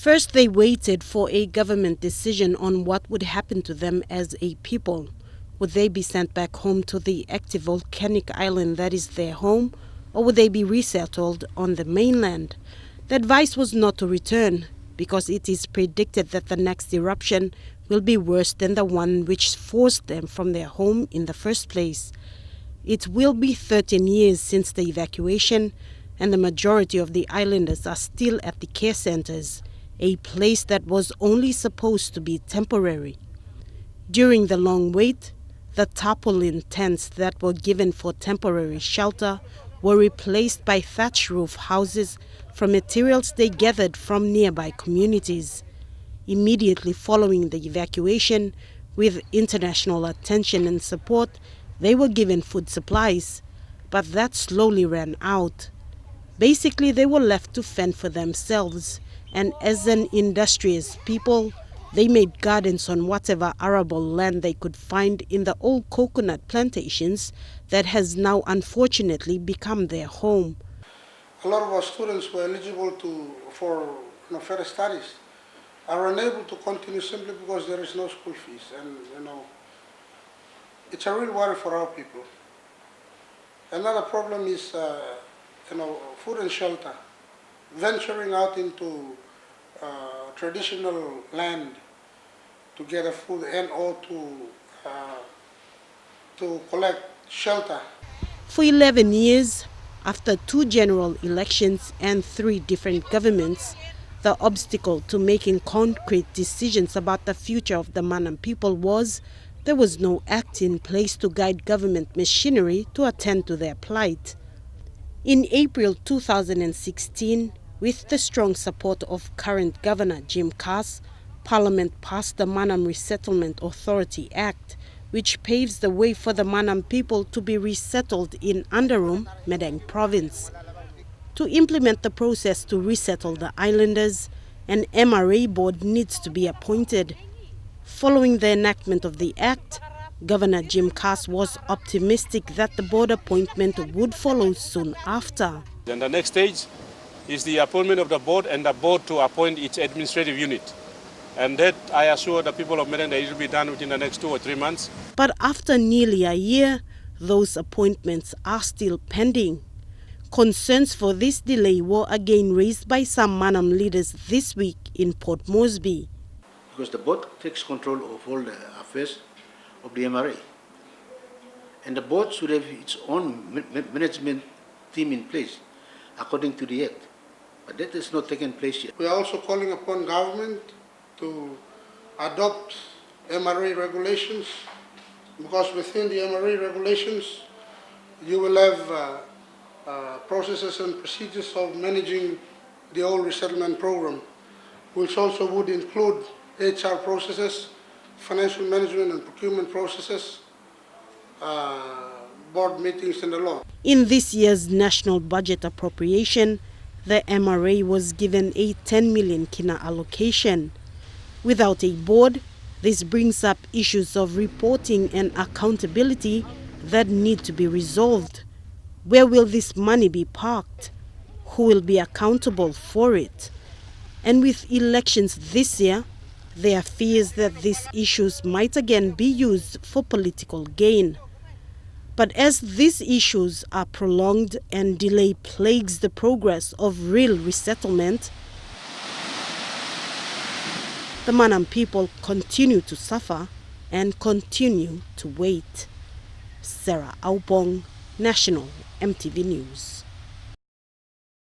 First, they waited for a government decision on what would happen to them as a people. Would they be sent back home to the active volcanic island that is their home, or would they be resettled on the mainland? The advice was not to return, because it is predicted that the next eruption will be worse than the one which forced them from their home in the first place. It will be 13 years since the evacuation, and the majority of the islanders are still at the care centers, a place that was only supposed to be temporary. During the long wait, the tarpaulin tents that were given for temporary shelter were replaced by thatch roof houses from materials they gathered from nearby communities. Immediately following the evacuation, with international attention and support, they were given food supplies, but that slowly ran out. Basically, they were left to fend for themselves, and as an industrious people, they made gardens on whatever arable land they could find in the old coconut plantations that has now unfortunately become their home. A lot of our students were eligible for further studies are unable to continue simply because there is no school fees, and it's a real worry for our people. Another problem is food and shelter. Venturing out into traditional land to gather food and or to collect shelter. For 11 years, after 2 general elections and 3 different governments, the obstacle to making concrete decisions about the future of the Manam people was there was no act in place to guide government machinery to attend to their plight. In April 2016, with the strong support of current Governor Jim Cass, Parliament passed the Manam Resettlement Authority Act, which paves the way for the Manam people to be resettled in Underoom, Madang Province. To implement the process to resettle the islanders, an MRA board needs to be appointed. Following the enactment of the act, Governor Jim Cass was optimistic that the board appointment would follow soon after. Then the next stage is the appointment of the board, and the board to appoint its administrative unit. And that, I assure the people of Madang, that it will be done within the next 2 or 3 months. But after nearly a year, those appointments are still pending. Concerns for this delay were again raised by some Manam leaders this week in Port Moresby. Because the board takes control of all the affairs of the MRA. And the board should have its own management team in place, according to the Act. But that is not taken place yet. We are also calling upon government to adopt MRA regulations, because within the MRA regulations, you will have processes and procedures of managing the whole resettlement program, which also would include HR processes, financial management and procurement processes, board meetings and the lot. In this year's national budget appropriation, the MRA was given a 10 million kina allocation. Without a board, this brings up issues of reporting and accountability that need to be resolved. Where will this money be parked? Who will be accountable for it? And with elections this year, there are fears that these issues might again be used for political gain. But as these issues are prolonged and delay plagues the progress of real resettlement, the Manam people continue to suffer and continue to wait. Serah Aupong, National EMTV News.